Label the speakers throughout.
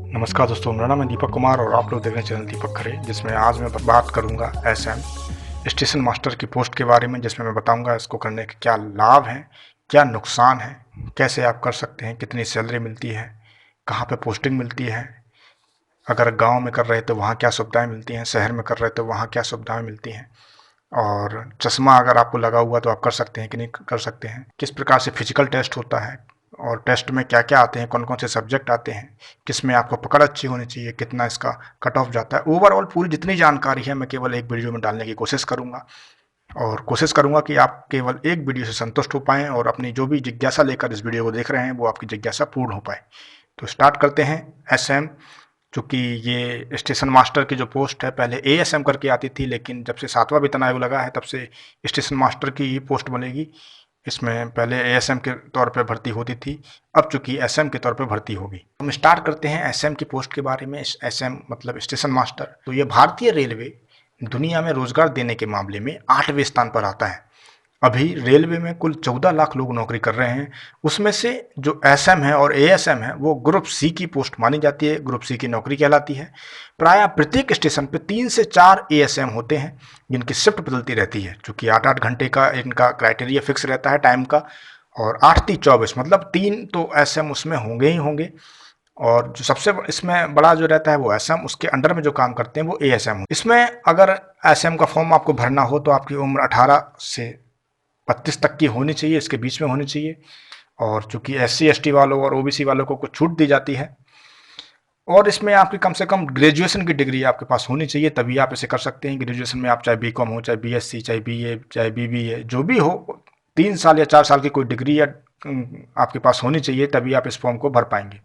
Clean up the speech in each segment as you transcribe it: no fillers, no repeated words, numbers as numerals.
Speaker 1: नमस्कार दोस्तों, मेरा नाम है दीपक कुमार और आप लोग देख रहे हैं चैनल दीपक खरे, जिसमें आज मैं बात करूंगा एसएम स्टेशन मास्टर की पोस्ट के बारे में, जिसमें मैं बताऊंगा इसको करने के क्या लाभ हैं, क्या नुकसान है, कैसे आप कर सकते हैं, कितनी सैलरी मिलती है, कहाँ पे पोस्टिंग मिलती है, अगर गांव में कर रहे तो वहाँ क्या सुविधाएं मिलती हैं, शहर में कर रहे तो वहाँ क्या सुविधाएं मिलती हैं, और चश्मा अगर आपको लगा हुआ तो आप कर सकते हैं कि नहीं कर सकते हैं, किस प्रकार से फिजिकल टेस्ट होता है और टेस्ट में क्या क्या आते हैं, कौन कौन से सब्जेक्ट आते हैं, किस में आपको पकड़ अच्छी होनी चाहिए, कितना इसका कट ऑफ जाता है। ओवरऑल पूरी जितनी जानकारी है मैं केवल एक वीडियो में डालने की कोशिश करूंगा और कोशिश करूंगा कि आप केवल एक वीडियो से संतुष्ट हो पाएँ और अपनी जो भी जिज्ञासा लेकर इस वीडियो को देख रहे हैं वो आपकी जिज्ञासा पूर्ण हो पाए। तो स्टार्ट करते हैं। एसएम, चूँकि ये स्टेशन मास्टर की जो पोस्ट है पहले एएसएम करके आती थी, लेकिन जब से 7वां वेतन आयोग लगा है तब से स्टेशन मास्टर की ही पोस्ट बनेगी। इसमें पहले एएसएम के तौर पे भर्ती होती थी, अब चूँकि एसएम के तौर पे भर्ती होगी। हम स्टार्ट करते हैं एसएम की पोस्ट के बारे में। एसएम मतलब स्टेशन मास्टर, तो ये भारतीय रेलवे दुनिया में रोजगार देने के मामले में 8वें स्थान पर आता है। अभी रेलवे में कुल 14 लाख लोग नौकरी कर रहे हैं, उसमें से जो एसएम है और एएसएम है वो ग्रुप सी की पोस्ट मानी जाती है, ग्रुप सी की नौकरी कहलाती है। प्रायः प्रत्येक स्टेशन पे 3 से 4 एएसएम होते हैं जिनकी शिफ्ट बदलती रहती है, चूँकि 8-8 घंटे का इनका क्राइटेरिया फिक्स रहता है टाइम का, और 8-3-24 मतलब 3 तो एसएम उसमें होंगे ही होंगे। और जो सबसे इसमें बड़ा जो रहता है वो एसएम, उसके अंडर में जो काम करते हैं वो एएसएम। इसमें अगर एसएम का फॉर्म आपको भरना हो तो आपकी उम्र 18 से 32 तक की होनी चाहिए, इसके बीच में होनी चाहिए। और चूंकि एससी एसटी वालों और ओबीसी वालों को कुछ छूट दी जाती है, और इसमें आपकी कम से कम ग्रेजुएशन की डिग्री आपके पास होनी चाहिए, तभी आप इसे कर सकते हैं। ग्रेजुएशन में आप चाहे बीकॉम हो, चाहे बीएससी, चाहे बीए, चाहे बीबीए, जो भी हो, 3 साल या 4 साल की कोई डिग्री या आपके पास होनी चाहिए, तभी आप इस फॉर्म को भर पाएंगे।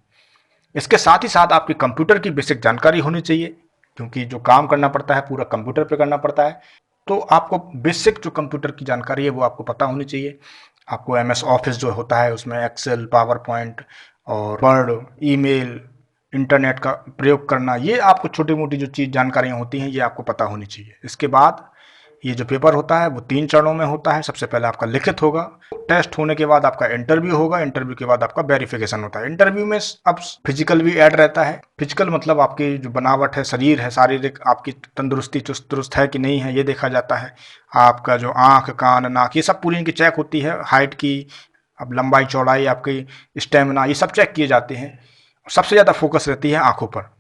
Speaker 1: इसके साथ ही साथ आपकी कंप्यूटर की बेसिक जानकारी होनी चाहिए, क्योंकि जो काम करना पड़ता है पूरा कंप्यूटर पे करना पड़ता है, तो आपको बेसिक जो कंप्यूटर की जानकारी है वो आपको पता होनी चाहिए। आपको एमएस ऑफिस जो होता है उसमें एक्सेल, पावर पॉइंट और वर्ड, ईमेल, इंटरनेट का प्रयोग करना, ये आपको छोटी मोटी जो चीज़ जानकारियाँ होती हैं ये आपको पता होनी चाहिए। इसके बाद ये जो पेपर होता है वो 3 चरणों में होता है। सबसे पहले आपका लिखित होगा, टेस्ट होने के बाद आपका इंटरव्यू होगा, इंटरव्यू के बाद आपका वेरिफिकेशन होता है। इंटरव्यू में अब फिजिकल भी ऐड रहता है। फिजिकल मतलब आपकी जो बनावट है, शरीर है, शारीरिक आपकी तंदुरुस्ती चुस्त दुरुस्त है कि नहीं है, ये देखा जाता है। आपका जो आँख, कान, नाक, ये सब पूरी इनकी चेक होती है। हाइट की, अब लंबाई चौड़ाई, आपकी स्टेमिना, ये सब चेक किए जाते हैं। सबसे ज़्यादा फोकस रहती है आँखों पर।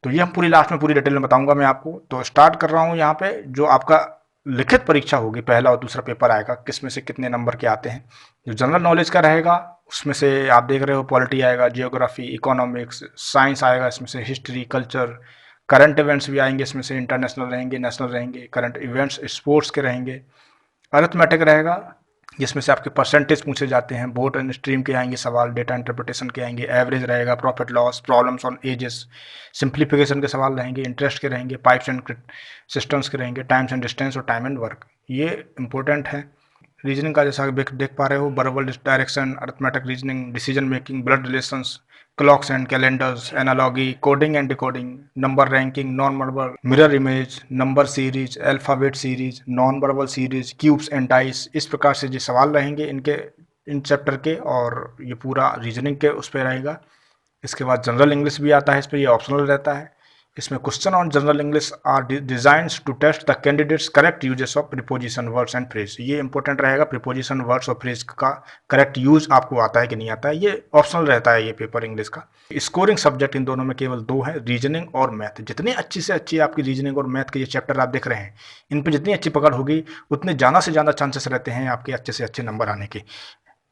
Speaker 1: तो ये हम पूरी लास्ट में पूरी डिटेल में बताऊंगा मैं आपको। तो स्टार्ट कर रहा हूँ यहाँ पे। जो आपका लिखित परीक्षा होगी, पहला और दूसरा पेपर आएगा, किसमें से कितने नंबर के आते हैं। जो जनरल नॉलेज का रहेगा उसमें से आप देख रहे हो पॉलिटी आएगा, जियोग्राफी, इकोनॉमिक्स, साइंस आएगा, इसमें से हिस्ट्री, कल्चर, करंट इवेंट्स भी आएंगे, इसमें से इंटरनेशनल रहेंगे, नेशनल रहेंगे, करंट इवेंट्स स्पोर्ट्स के रहेंगे। अरिथमेटिक रहेगा जिसमें से आपके परसेंटेज पूछे जाते हैं। बोट एंड स्ट्रीम के आएंगे सवाल, डेटा इंटरप्रिटेशन के आएंगे, एवरेज रहेगा, profit loss, problems on edges, simplification के सवाल रहेंगे, इंटरेस्ट के रहेंगे, पाइप्स एंड सिस्टम्स के रहेंगे, टाइम्स एंड डिस्टेंस और टाइम एंड वर्क, ये इंपॉर्टेंट है। रीजनिंग का जैसा देख पा रहे हो, verbal direction, arithmetic reasoning, decision making, blood relations, clocks and calendars, analogy, coding and decoding, number ranking, non verbal, mirror image, number series, alphabet series, non verbal series, cubes and dice. इस प्रकार से जो सवाल रहेंगे इनके, in chapter के, और ये पूरा रीजनिंग के उस पर रहेगा। इसके बाद जनरल इंग्लिश भी आता है, इस पर ये ऑप्शनल रहता है। इसमें question on general English are designs to test the candidates correct uses of preposition, words and phrase. ये इंपॉर्टेंट रहेगा, प्रीपोजिशन, वर्ड्स और फ्रेज का करेक्ट यूज आपको आता है कि नहीं आता है, ये ऑप्शनल रहता है ये पेपर इंग्लिश का। स्कोरिंग सब्जेक्ट इन दोनों में केवल 2 है, रीजनिंग और मैथ। जितनी अच्छी से अच्छी आपकी रीजनिंग और मैथ के ये चैप्टर आप देख रहे हैं, इन पर जितनी अच्छी पकड़ होगी उतने ज़्यादा से ज़्यादा चांसेस रहते हैं आपके अच्छे से अच्छे नंबर आने के।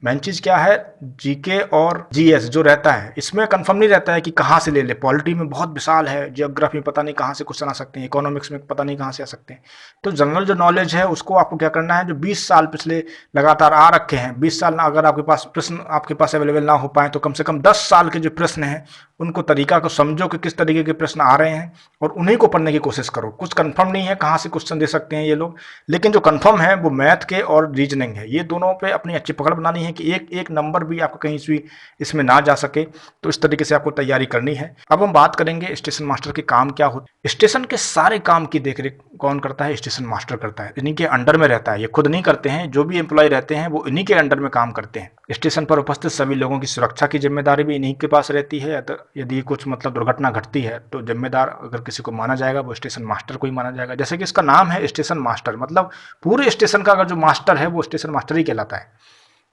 Speaker 1: मेन चीज़ क्या है, जीके और जीएस जो रहता है इसमें कंफर्म नहीं रहता है कि कहाँ से ले ले। पॉलिटी में बहुत विशाल है, जियोग्राफी में पता नहीं कहाँ से क्वेश्चन आ सकते हैं, इकोनॉमिक्स में पता नहीं कहाँ से आ सकते हैं। तो जनरल जो नॉलेज है उसको आपको क्या करना है, जो 20 साल पिछले लगातार आ रखे हैं, 20 साल ना अगर आपके पास प्रश्न आपके पास अवेलेबल ना हो पाए तो कम से कम 10 साल के जो प्रश्न हैं उनको तरीका को समझो कि किस तरीके के प्रश्न आ रहे हैं और उन्हीं को पढ़ने की कोशिश करो। कुछ कंफर्म नहीं है कहाँ से क्वेश्चन दे सकते हैं ये लोग, लेकिन जो कंफर्म है वो मैथ के और रीजनिंग है। ये दोनों पे अपनी अच्छी पकड़ बनानी है कि एक एक नंबर भी आपको कहीं भी इसमें ना जा सके, तो इस तरीके से आपको तैयारी करनी है। अब हम बात करेंगे स्टेशन मास्टर के काम क्या होते हैं। स्टेशन के सारे काम की देखरेख कौन करता है, स्टेशन मास्टर करता है, इन्हीं के अंडर में रहता है। ये खुद नहीं करते हैं, जो भी एम्प्लॉय रहते हैं वो इन्हीं के अंडर में काम करते हैं। स्टेशन पर उपस्थित सभी लोगों की सुरक्षा की जिम्मेदारी भी इन्हीं के पास रहती है। यदि कुछ मतलब दुर्घटना घटती है तो जिम्मेदार अगर किसी को माना जाएगा वो स्टेशन मास्टर को ही माना जाएगा। जैसे कि इसका नाम है स्टेशन मास्टर, मतलब पूरे स्टेशन का अगर जो मास्टर है वो स्टेशन मास्टर ही कहलाता है।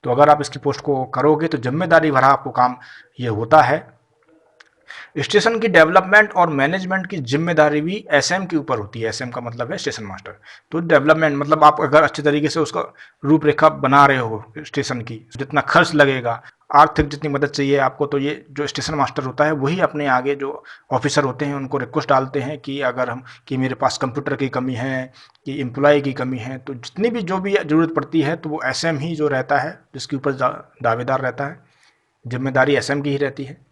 Speaker 1: तो अगर आप इसकी पोस्ट को करोगे तो जिम्मेदारी भरा आपको काम ये होता है। स्टेशन की डेवलपमेंट और मैनेजमेंट की जिम्मेदारी भी एसएम के ऊपर होती है। एसएम का मतलब है स्टेशन मास्टर। तो डेवलपमेंट मतलब आप अगर अच्छे तरीके से उसका रूपरेखा बना रहे हो स्टेशन की, जितना खर्च लगेगा, आर्थिक जितनी मदद चाहिए आपको, तो ये जो स्टेशन मास्टर होता है वही अपने आगे जो ऑफिसर होते हैं उनको रिक्वेस्ट डालते हैं कि अगर हम कि मेरे पास कंप्यूटर की कमी है, कि एम्प्लॉय की कमी है, तो जितनी भी जो भी ज़रूरत पड़ती है तो वो एसएम ही जो रहता है जिसके ऊपर दावेदार रहता है, जिम्मेदारी एसएम की ही रहती है।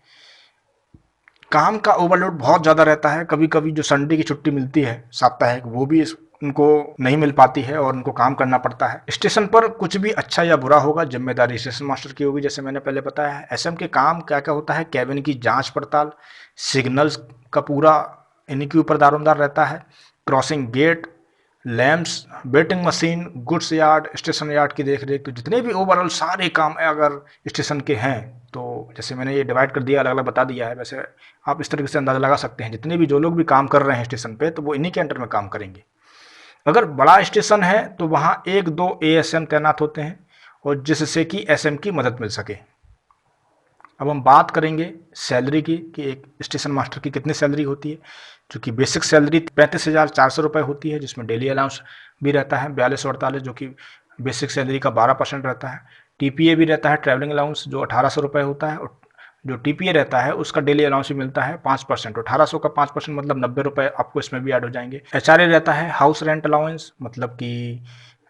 Speaker 1: काम का ओवरलोड बहुत ज़्यादा रहता है। कभी कभी जो संडे की छुट्टी मिलती है साप्ताहिक, वो भी उनको नहीं मिल पाती है और उनको काम करना पड़ता है। स्टेशन पर कुछ भी अच्छा या बुरा होगा जिम्मेदारी स्टेशन मास्टर की होगी, जैसे मैंने पहले बताया है। एसएम के काम क्या क्या होता है, कैबिन की जांच पड़ताल, सिग्नल्स का पूरा इन्हीं के ऊपर दारोमदार रहता है, crossing gate, lamps, weighing machine, goods yard, station yard की देख रेख। तो जितने भी ओवरऑल सारे काम अगर स्टेशन के हैं, तो जैसे मैंने ये डिवाइड कर दिया, अलग अलग बता दिया है, वैसे आप इस तरीके से अंदाज़ा लगा सकते हैं जितने भी जो लोग भी काम कर रहे हैं स्टेशन पे तो वो इन्हीं के अंडर में काम करेंगे। अगर बड़ा स्टेशन है तो वहाँ 1-2 एएसएम तैनात होते हैं और जिससे कि एसएम की मदद मिल सके। अब हम बात करेंगे सैलरी की कि एक स्टेशन मास्टर की कितनी सैलरी होती है। चूँकि बेसिक सैलरी 35,400 रुपये होती है, जिसमें डेली अलाउंस भी रहता है 4248, जो कि बेसिक सैलरी का 12% रहता है। टीपीए भी रहता है, ट्रैवलिंग अलाउंस, जो 1800 रुपये होता है, और जो टीपीए रहता है उसका डेली अलाउंस भी मिलता है 5%। 1800 का 5% मतलब 90 रुपये आपको इसमें भी ऐड हो जाएंगे। एचआरए रहता है, हाउस रेंट अलाउंस, मतलब कि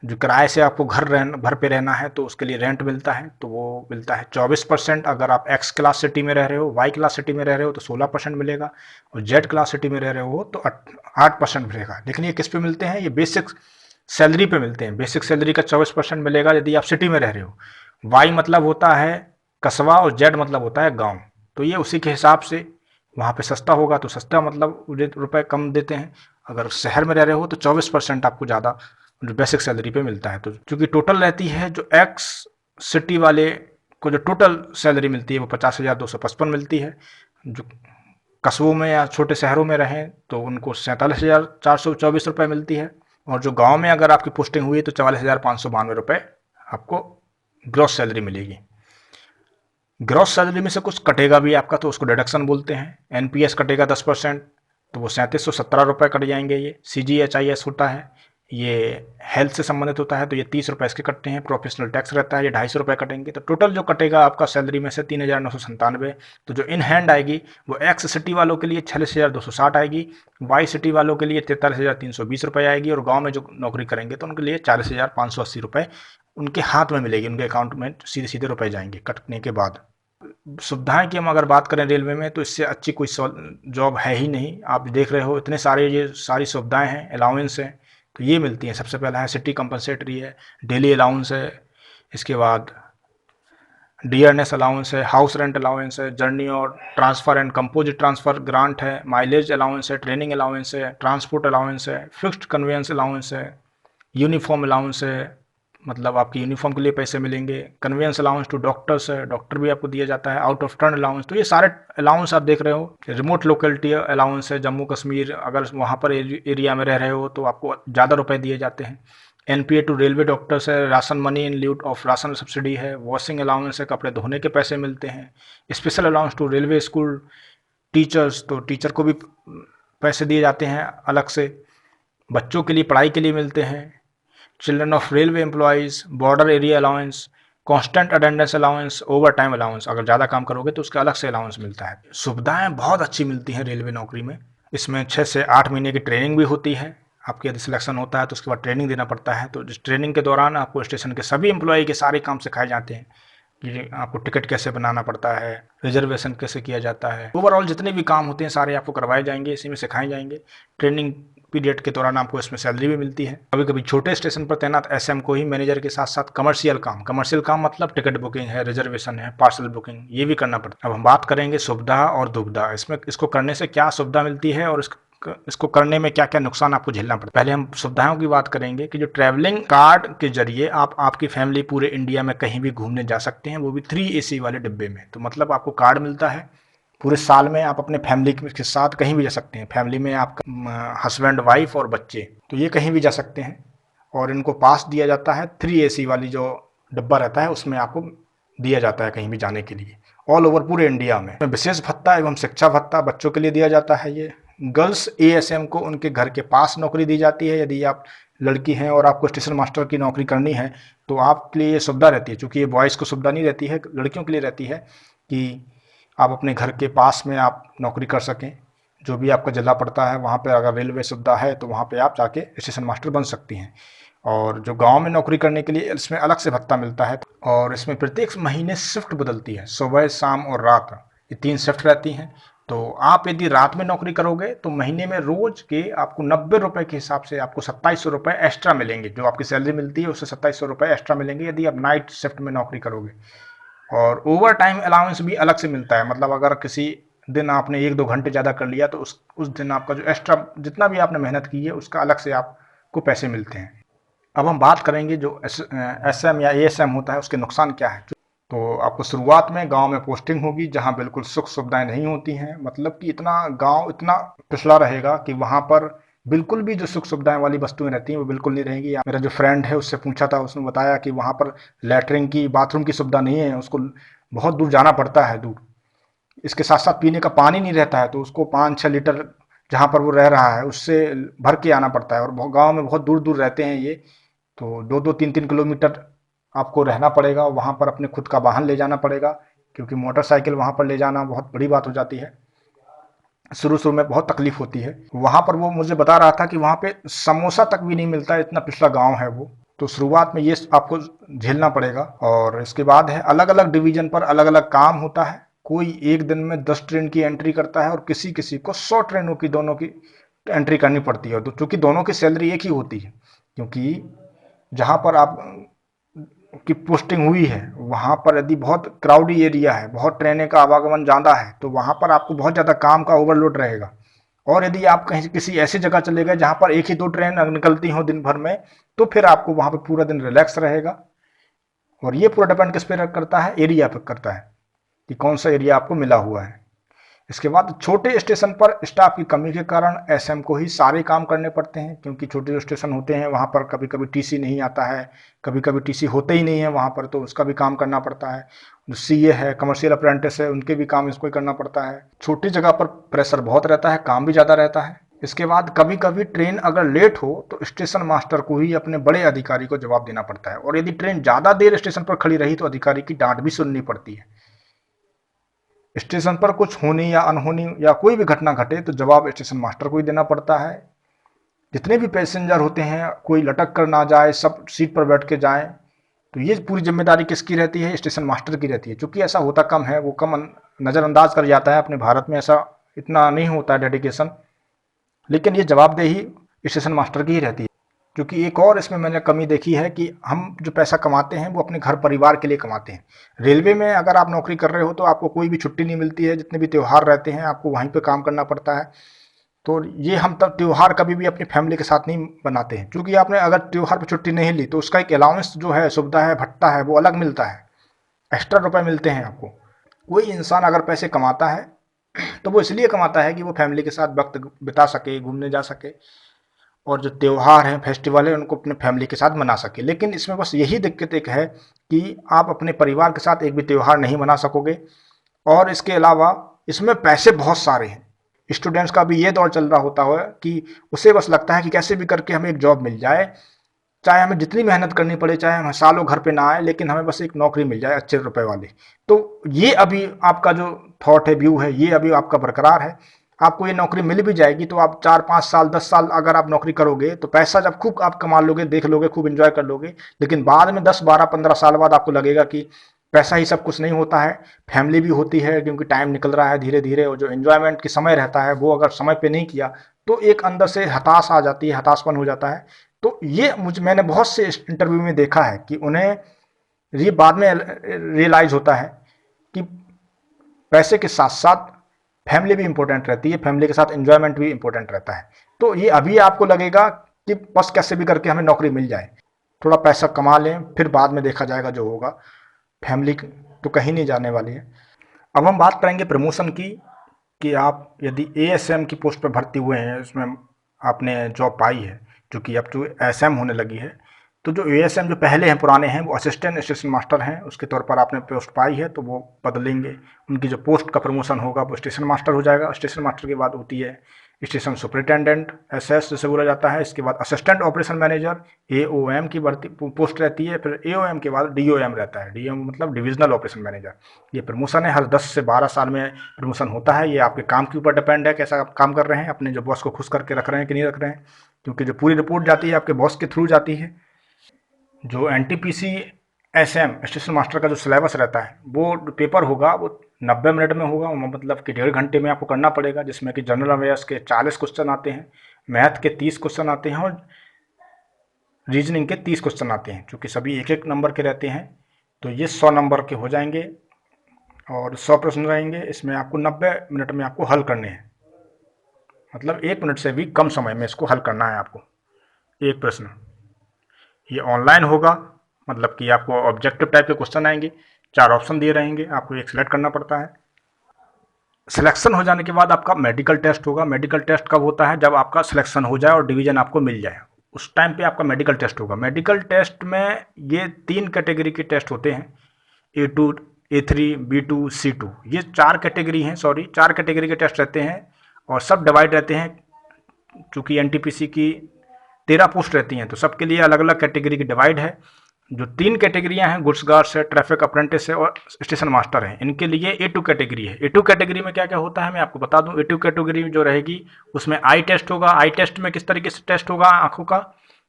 Speaker 1: जो किराए से आपको घर पे रहना है तो उसके लिए रेंट मिलता है, तो वो मिलता है 24%। अगर आप एक्स क्लास सिटी में रह रहे हो, वाई क्लास सिटी में रह रहे हो तो 16% मिलेगा, और जेड क्लास सिटी में रह रहे हो तो 8% मिलेगा। लेकिन ये किस पे मिलते हैं, ये बेसिक सैलरी पे मिलते हैं। बेसिक सैलरी का 24% मिलेगा यदि आप सिटी में रह रहे हो। वाई मतलब होता है कस्बा और जेड मतलब होता है गांव। तो ये उसी के हिसाब से वहाँ पे सस्ता होगा तो सस्ता मतलब रुपए कम देते हैं। अगर शहर में रह रहे हो तो 24% आपको ज़्यादा जो बेसिक सैलरी पे मिलता है। तो चूँकि टोटल रहती है, जो एक्स सिटी वाले को जो टोटल सैलरी मिलती है वो 50,255 मिलती है। जो कस्बों में या छोटे शहरों में रहें तो उनको 47,424 रुपये मिलती है, और जो गांव में अगर आपकी पोस्टिंग हुई है तो 44,592 रुपये आपको ग्रॉस सैलरी मिलेगी। ग्रॉस सैलरी में से कुछ कटेगा भी आपका, तो उसको डिडक्शन बोलते हैं। एनपीएस कटेगा 10%, तो वो 3717 रुपये कट जाएंगे। ये सीजीएचआईएस होता है, ये हेल्थ से संबंधित होता है, तो ये 30 रुपये इसके कटते हैं। प्रोफेशनल टैक्स रहता है, ये 250 रुपये कटेंगे। तो टोटल जो कटेगा आपका सैलरी में से 3,997। तो जो इन हैंड आएगी वो एक्स सिटी वालों के लिए 46,260 आएगी, वाई सिटी वालों के लिए 43,320 रुपये आएगी, और गाँव में जो नौकरी करेंगे तो उनके लिए 40,580 रुपये उनके हाथ में मिलेगी, उनके अकाउंट में सीधे सीधे रुपए जाएंगे कटने के बाद। सुविधाएं की हम अगर बात करें रेलवे में, तो इससे अच्छी कोई जॉब है ही नहीं। आप देख रहे हो इतने सारे ये सारी सुविधाएं हैं, अलाउंस हैं, तो ये मिलती हैं। सबसे पहला है सिटी कंपनसेटरी है, डेली अलाउंस है, इसके बाद डियरनेस अलाउंस है, हाउस रेंट अलाउंस है, जर्नी और transfer and composite transfer grant है, माइलेज अलाउंस है, ट्रेनिंग अलाउंस है, ट्रांसपोर्ट अलाउंस है, फिक्स्ड कन्वेंस अलाउंस है, यूनिफॉर्म अलाउंस है, मतलब आपकी यूनिफॉर्म के लिए पैसे मिलेंगे। कन्वेंस अलाउंस टू डॉक्टर्स है, डॉक्टर भी आपको दिया जाता है। आउट ऑफ टर्न अलाउंस, तो ये सारे अलाउंस आप देख रहे हो। रिमोट लोकेलिटी अलाउंस है, जम्मू कश्मीर अगर वहाँ पर एरिया में रह रहे हो तो आपको ज़्यादा रुपए दिए जाते हैं। एनपीए टू रेलवे डॉक्टर्स है, ration money in lieu of ration subsidy है, वॉशिंग अलाउंस है, कपड़े धोने के पैसे मिलते हैं। Special allowance to railway school teachers, तो टीचर को भी पैसे दिए जाते हैं अलग से। बच्चों के लिए पढ़ाई के लिए मिलते हैं। Children of railway employees, border area allowance, constant attendance allowance, over time allowance, अगर ज़्यादा काम करोगे तो उसका अलग से अलाउंस मिलता है। सुविधाएं बहुत अच्छी मिलती हैं रेलवे नौकरी में। इसमें 6 से 8 महीने की ट्रेनिंग भी होती है। आपके यदि सिलेक्शन होता है तो उसके बाद ट्रेनिंग देना पड़ता है। तो इस ट्रेनिंग के दौरान आपको स्टेशन के सभी एम्प्लॉय के सारे काम सिखाए जाते हैं कि आपको टिकट कैसे बनाना पड़ता है, रिजर्वेशन कैसे किया जाता है, ओवरऑल जितने भी काम होते हैं सारे आपको करवाए जाएंगे, इसी में सिखाए जाएंगे। ट्रेनिंग पीरियड के दौरान आपको इसमें सैलरी भी मिलती है। कभी कभी छोटे स्टेशन पर तैनात एसएम को ही मैनेजर के साथ साथ कमर्शियल काम मतलब टिकट बुकिंग है, रिजर्वेशन है, पार्सल बुकिंग, ये भी करना पड़ता है। अब हम बात करेंगे सुविधा और दुविधा, इसमें इसको करने से क्या सुविधा मिलती है और इसको करने में क्या क्या नुकसान आपको झेलना पड़ता है। पहले हम सुविधाओं की बात करेंगे कि जो ट्रैवलिंग कार्ड के जरिए आप आपकी फैमिली पूरे इंडिया में कहीं भी घूमने जा सकते हैं, वो भी 3 AC वाले डिब्बे में। तो मतलब आपको कार्ड मिलता है पूरे साल में आप अपने फैमिली के साथ कहीं भी जा सकते हैं। फैमिली में आपका हस्बैंड, वाइफ और बच्चे, तो ये कहीं भी जा सकते हैं। और इनको पास दिया जाता है 3 AC वाली जो डब्बा रहता है उसमें आपको दिया जाता है कहीं भी जाने के लिए, ऑल ओवर पूरे इंडिया में। विशेष भत्ता एवं शिक्षा भत्ता बच्चों के लिए दिया जाता है। ये गर्ल्स ASM को उनके घर के पास नौकरी दी जाती है। यदि आप लड़की हैं और आपको स्टेशन मास्टर की नौकरी करनी है तो आपके लिए ये सुविधा रहती है, चूँकि ये बॉयज़ को सुविधा नहीं रहती है, लड़कियों के लिए रहती है कि आप अपने घर के पास में आप नौकरी कर सकें। जो भी आपका जिला पड़ता है वहाँ पे अगर रेलवे सुविधा है तो वहाँ पे आप जाके स्टेशन मास्टर बन सकती हैं। और जो गांव में नौकरी करने के लिए इसमें अलग से भत्ता मिलता है। और इसमें प्रत्येक महीने शिफ्ट बदलती है, सुबह, शाम और रात, ये 3 शिफ्ट रहती हैं। तो आप यदि रात में नौकरी करोगे तो महीने में रोज के आपको 90 रुपये के हिसाब से आपको 2700 रुपये एक्स्ट्रा मिलेंगे। जो आपकी सैलरी मिलती है उससे 2700 रुपये एक्स्ट्रा मिलेंगे यदि आप नाइट शिफ्ट में नौकरी करोगे। और ओवर टाइम अलाउंस भी अलग से मिलता है, मतलब अगर किसी दिन आपने 1-2 घंटे ज़्यादा कर लिया तो उस दिन आपका जो एक्स्ट्रा जितना भी आपने मेहनत की है उसका अलग से आपको पैसे मिलते हैं। अब हम बात करेंगे जो SM या ASM होता है उसके नुकसान क्या है। तो आपको शुरुआत में गांव में पोस्टिंग होगी जहां बिल्कुल सुख सुविधाएं नहीं होती हैं, मतलब कि इतना गांव इतना पिछड़ा रहेगा कि वहां पर बिल्कुल भी जो सुख सुविधाएं वाली वस्तुएं रहती हैं वो बिल्कुल नहीं रहेंगी। मेरा जो फ्रेंड है उससे पूछा था, उसने बताया कि वहां पर लैटरिन की, बाथरूम की सुविधा नहीं है, उसको बहुत दूर जाना पड़ता है, दूर। इसके साथ साथ पीने का पानी नहीं रहता है, तो उसको 5-6 लीटर जहाँ पर वो रह रहा है उससे भर के आना पड़ता है। और गाँव में बहुत दूर दूर रहते हैं ये, तो 2-2, 3-3 किलोमीटर आपको रहना पड़ेगा। वहाँ पर अपने खुद का वाहन ले जाना पड़ेगा, क्योंकि मोटरसाइकिल वहाँ पर ले जाना बहुत बड़ी बात हो जाती है। शुरू शुरू में बहुत तकलीफ होती है। वहाँ पर वो मुझे बता रहा था कि वहाँ पे समोसा तक भी नहीं मिलता, इतना पिछड़ा गांव है वो। तो शुरुआत में ये आपको झेलना पड़ेगा। और इसके बाद है अलग अलग डिवीजन पर अलग अलग काम होता है। कोई एक दिन में 10 ट्रेन की एंट्री करता है और किसी किसी को 100 ट्रेनों की, दोनों की एंट्री करनी पड़ती है। तो चूँकि दोनों की सैलरी एक ही होती है, क्योंकि जहाँ पर आप की पोस्टिंग हुई है वहाँ पर यदि बहुत क्राउडी एरिया है, बहुत ट्रेनें का आवागमन ज़्यादा है, तो वहाँ पर आपको बहुत ज़्यादा काम का ओवरलोड रहेगा। और यदि आप कहीं किसी ऐसी जगह चले गए जहाँ पर एक ही 2 ट्रेन निकलती हों दिन भर में, तो फिर आपको वहाँ पर पूरा दिन रिलैक्स रहेगा। और ये पूरा डिपेंड किस पे करता है, एरिया पर करता है कि कौन सा एरिया आपको मिला हुआ है। इसके बाद छोटे स्टेशन पर स्टाफ की कमी के कारण SM को ही सारे काम करने पड़ते हैं, क्योंकि छोटे जो स्टेशन होते हैं वहाँ पर कभी कभी TC नहीं आता है, कभी कभी TC होते ही नहीं है वहाँ पर, तो उसका भी काम करना पड़ता है। जो CA है, कमर्शियल अप्रेंटिस है, उनके भी काम इसको ही करना पड़ता है। छोटी जगह पर प्रेशर बहुत रहता है, काम भी ज़्यादा रहता है। इसके बाद कभी कभी ट्रेन अगर लेट हो तो स्टेशन मास्टर को ही अपने बड़े अधिकारी को जवाब देना पड़ता है। और यदि ट्रेन ज़्यादा देर स्टेशन पर खड़ी रही तो अधिकारी की डांट भी सुननी पड़ती है। स्टेशन पर कुछ होनी या अनहोनी या कोई भी घटना घटे तो जवाब स्टेशन मास्टर को ही देना पड़ता है। जितने भी पैसेंजर होते हैं कोई लटक कर ना जाए, सब सीट पर बैठ के जाएं, तो ये पूरी जिम्मेदारी किसकी रहती है, स्टेशन मास्टर की रहती है। क्योंकि ऐसा होता कम है, वो कम नज़रअंदाज कर जाता है। अपने भारत में ऐसा इतना नहीं होता है डेडिकेशन, लेकिन ये जवाबदेही स्टेशन मास्टर की ही रहती है। क्योंकि एक और इसमें मैंने कमी देखी है कि हम जो पैसा कमाते हैं वो अपने घर परिवार के लिए कमाते हैं। रेलवे में अगर आप नौकरी कर रहे हो तो आपको कोई भी छुट्टी नहीं मिलती है, जितने भी त्यौहार रहते हैं आपको वहीं पे काम करना पड़ता है। तो ये हम तब त्यौहार कभी भी अपनी फैमिली के साथ नहीं बनाते हैं, क्योंकि आपने अगर त्यौहार पर छुट्टी नहीं ली तो उसका एक अलाउंस जो है, सुविधा है, भत्ता है, वो अलग मिलता है, एक्स्ट्रा रुपये मिलते हैं आपको। कोई इंसान अगर पैसे कमाता है तो वो इसलिए कमाता है कि वो फैमिली के साथ वक्त बिता सके, घूमने जा सके, और जो त्यौहार हैं, फेस्टिवल है, उनको अपने फैमिली के साथ मना सके। लेकिन इसमें बस यही दिक्कत एक है कि आप अपने परिवार के साथ एक भी त्यौहार नहीं मना सकोगे। और इसके अलावा इसमें पैसे बहुत सारे हैं। स्टूडेंट्स का भी ये दौर चल रहा होता है कि उसे बस लगता है कि कैसे भी करके हमें एक जॉब मिल जाए, चाहे हमें जितनी मेहनत करनी पड़े, चाहे हम सालों घर पे ना आए, लेकिन हमें बस एक नौकरी मिल जाए अच्छे रुपए वाली। तो ये अभी आपका जो थॉट है, व्यू है, ये अभी आपका बरकरार है। आपको ये नौकरी मिल भी जाएगी तो आप 4-5 साल 10 साल अगर आप नौकरी करोगे तो पैसा जब खूब आप कमा लोगे, देख लोगे, खूब एंजॉय कर लोगे। लेकिन बाद में 10-12-15 साल बाद आपको लगेगा कि पैसा ही सब कुछ नहीं होता है, फैमिली भी होती है, क्योंकि टाइम निकल रहा है धीरे धीरे। और जो एंजॉयमेंट की समय रहता है वो अगर समय पे नहीं किया तो एक अंदर से हताश आ जाती है, हताशपन हो जाता है। तो ये मैंने बहुत से इंटरव्यू में देखा है कि उन्हें ये बाद में रियलाइज होता है कि पैसे के साथ साथ फैमिली भी इंपॉर्टेंट रहती है, फैमिली के साथ एंजॉयमेंट भी इंपॉर्टेंट रहता है। तो ये अभी आपको लगेगा कि बस कैसे भी करके हमें नौकरी मिल जाए, थोड़ा पैसा कमा लें, फिर बाद में देखा जाएगा जो होगा, फैमिली तो कहीं नहीं जाने वाली है। अब हम बात करेंगे प्रमोशन की, कि आप यदि एएसएम की पोस्ट पर भर्ती हुए हैं, उसमें आपने जॉब पाई है, जो कि अब तो एसएम होने लगी है, तो जो एएसएम जो पहले हैं, पुराने हैं, वो असिस्टेंट स्टेशन मास्टर हैं, उसके तौर पर आपने पोस्ट पाई है, तो वो बदलेंगे। उनकी जो पोस्ट का प्रमोशन होगा वो स्टेशन मास्टर हो जाएगा। स्टेशन मास्टर के बाद होती है स्टेशन सुपरिटेंडेंट, एसएस जिसे बोला जाता है। इसके बाद असिस्टेंट ऑपरेशन मैनेजर, एओएम की भर्ती पोस्ट रहती है। फिर एओएम के बाद डीओएम रहता है, डीओएम मतलब डिविजनल ऑपरेशन मैनेजर। ये प्रमोशन है, हर 10 से 12 साल में प्रमोशन होता है। ये आपके काम के ऊपर डिपेंड है, कैसा आप काम कर रहे हैं, अपने जो बॉस को खुश करके रख रहे हैं कि नहीं रख रहे हैं, क्योंकि जो पूरी रिपोर्ट जाती है आपके बॉस के थ्रू जाती है। जो एनटीपीसी एसएम स्टेशन मास्टर का जो सिलेबस रहता है, वो पेपर होगा, वो 90 मिनट में होगा, मतलब कि 1.5 घंटे में आपको करना पड़ेगा, जिसमें कि जनरल अवेयर्स के 40 क्वेश्चन आते हैं, मैथ के 30 क्वेश्चन आते हैं और रीजनिंग के 30 क्वेश्चन आते हैं, क्योंकि सभी 1-1 नंबर के रहते हैं। तो ये 100 नंबर के हो जाएंगे और 100 प्रश्न रहेंगे। इसमें आपको 90 मिनट में आपको हल करने हैं, मतलब 1 मिनट से भी कम समय में इसको हल करना है आपको एक प्रश्न। ये ऑनलाइन होगा, मतलब कि आपको ऑब्जेक्टिव टाइप के क्वेश्चन आएंगे, 4 ऑप्शन दिए रहेंगे, आपको एक सिलेक्ट करना पड़ता है। सिलेक्शन हो जाने के बाद आपका मेडिकल टेस्ट होगा। मेडिकल टेस्ट कब होता है? जब आपका सिलेक्शन हो जाए और डिवीजन आपको मिल जाए, उस टाइम पे आपका मेडिकल टेस्ट होगा। मेडिकल टेस्ट में ये 3 कैटेगरी के टेस्ट होते हैं, A2, A3, B2, C2। ये 4 कैटेगरी हैं, 4 कैटेगरी के टेस्ट रहते हैं और सब डिवाइड रहते हैं। चूँकि एनटीपीसी की 13 पोस्ट रहती हैं, तो सबके लिए अलग अलग कैटेगरी की डिवाइड है। जो 3 कैटेगरियां हैं, गुड्स गार्ड्स है, ट्रैफिक अप्रेंटिस है और स्टेशन मास्टर है, इनके लिए A2 कैटेगरी है। A2 कैटेगरी में क्या क्या होता है मैं आपको बता दूं। A2 कैटेगरी जो रहेगी उसमें आई टेस्ट होगा। आई टेस्ट में किस तरीके से टेस्ट होगा आंखों का?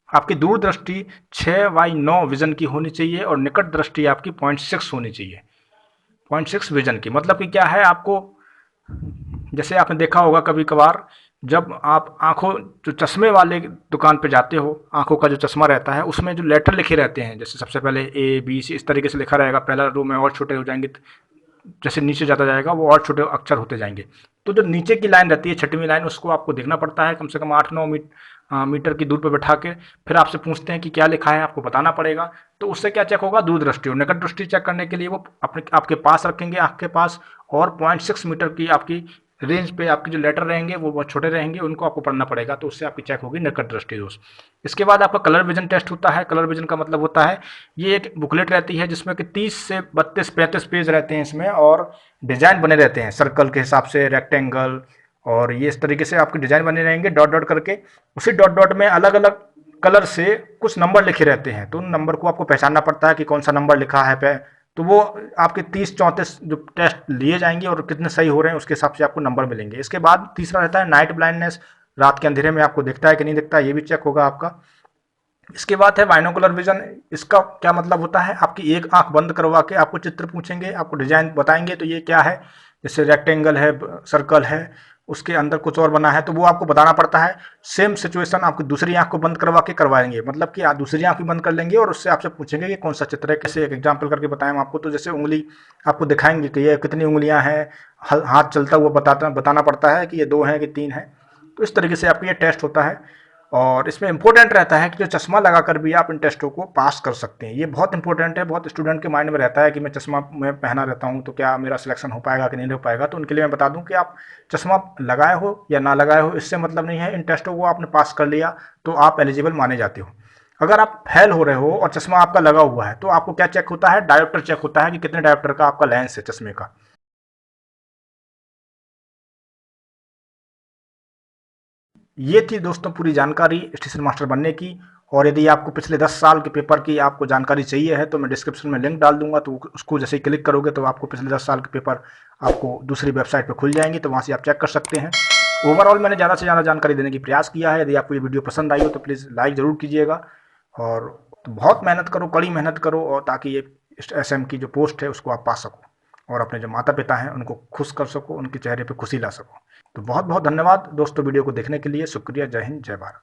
Speaker 1: आपकी दूरदृष्टि 6/9 विजन की होनी चाहिए और निकट दृष्टि आपकी 0.6 होनी चाहिए। 0.6 विजन की मतलब कि क्या है, आपको जैसे आपने देखा होगा कभी कभार, जब आप आंखों जो चश्मे वाले दुकान पे जाते हो, आंखों का जो चश्मा रहता है उसमें जो लेटर लिखे रहते हैं, जैसे सबसे पहले A B C इस तरीके से लिखा रहेगा, पहला रो में और छोटे हो जाएंगे, जैसे नीचे जाता जाएगा वो और छोटे अक्षर होते जाएंगे। तो जो नीचे की लाइन रहती है, 6वीं लाइन, उसको आपको देखना पड़ता है कम से कम 8-9 मीटर की दूर पर बैठा के। फिर आपसे पूछते हैं कि क्या लिखा है, आपको बताना पड़ेगा। तो उससे क्या चेक होगा? दूरदृष्टि और निकट दृष्टि चेक करने के लिए वो अपने आपके पास रखेंगे, आँख के पास, और 0.6 मीटर की आपकी रेंज पे आपके जो लेटर रहेंगे वो बहुत छोटे रहेंगे, उनको आपको पढ़ना पड़ेगा। तो उससे आपकी चेक होगी निकट दृष्टि दोष। इसके बाद आपका कलर विजन टेस्ट होता है। कलर विजन का मतलब होता है, ये एक बुकलेट रहती है जिसमें कि 30 से 32-35 पेज रहते हैं इसमें, और डिजाइन बने रहते हैं सर्कल के हिसाब से, रेक्टेंगल, और ये इस तरीके से आपके डिजाइन बने रहेंगे डॉट डॉट करके। उसी डॉट डॉट में अलग अलग कलर से कुछ नंबर लिखे रहते हैं, तो उन नंबर को आपको पहचानना पड़ता है कि कौन सा नंबर लिखा है पे। तो वो आपके 30-34 जो टेस्ट लिए जाएंगे और कितने सही हो रहे हैं उसके हिसाब से आपको नंबर मिलेंगे। इसके बाद तीसरा रहता है नाइट ब्लाइंडनेस, रात के अंधेरे में आपको दिखता है कि नहीं दिखता, ये भी चेक होगा आपका। इसके बाद है बाइनोकुलर विजन। इसका क्या मतलब होता है? आपकी एक आंख बंद करवा के आपको चित्र पूछेंगे, आपको डिजाइन बताएंगे तो ये क्या है, जैसे रेक्टेंगल है, सर्कल है, उसके अंदर कुछ और बना है, तो वो आपको बताना पड़ता है। सेम सिचुएशन आपकी दूसरी आंख को बंद करवा के करवाएंगे, मतलब कि आप दूसरी आंख भी बंद कर लेंगे और उससे आपसे पूछेंगे कि कौन सा चित्र है। कैसे एक एग्जांपल करके बताएं हम आपको, तो जैसे उंगली आपको दिखाएंगे कि ये कितनी उंगलियां हैं, हाथ चलता हुआ बताना पड़ता है कि ये 2 हैं कि 3 हैं। तो इस तरीके से आपका ये टेस्ट होता है। और इसमें इंपॉर्टेंट रहता है कि जो चश्मा लगाकर भी आप इन टेस्टों को पास कर सकते हैं। ये बहुत इंपॉर्टेंट है, बहुत स्टूडेंट के माइंड में रहता है कि मैं चश्मा मैं पहना रहता हूँ तो क्या मेरा सिलेक्शन हो पाएगा कि नहीं हो पाएगा। तो उनके लिए मैं बता दूं कि आप चश्मा लगाए हो या ना लगाए हो, इससे मतलब नहीं है। इन टेस्टों को आपने पास कर लिया तो आप एलिजिबल माने जाते हो। अगर आप फेल हो रहे हो और चश्मा आपका लगा हुआ है तो आपको क्या चेक होता है? डायोप्टर चेक होता है कि कितने डायोप्टर का आपका लेंस है चश्मे का। ये थी दोस्तों पूरी जानकारी स्टेशन मास्टर बनने की। और यदि आपको पिछले 10 साल के पेपर की आपको जानकारी चाहिए है तो मैं डिस्क्रिप्शन में लिंक डाल दूंगा, तो उसको जैसे ही क्लिक करोगे तो आपको पिछले 10 साल के पेपर आपको दूसरी वेबसाइट पर खुल जाएंगी, तो वहाँ से आप चेक कर सकते हैं। ओवरऑल मैंने ज़्यादा से ज़्यादा जानकारी देने की प्रयास किया है। यदि आपको ये वीडियो पसंद आई हो तो प्लीज़ लाइक ज़रूर कीजिएगा, और तो बहुत मेहनत करो, कड़ी मेहनत करो, और ताकि ये एसएम की जो पोस्ट है उसको आप पा सको और अपने जो माता पिता हैं उनको खुश कर सको, उनके चेहरे पर खुशी ला सको। तो बहुत बहुत धन्यवाद दोस्तों वीडियो को देखने के लिए। शुक्रिया। जय हिंद, जय भारत।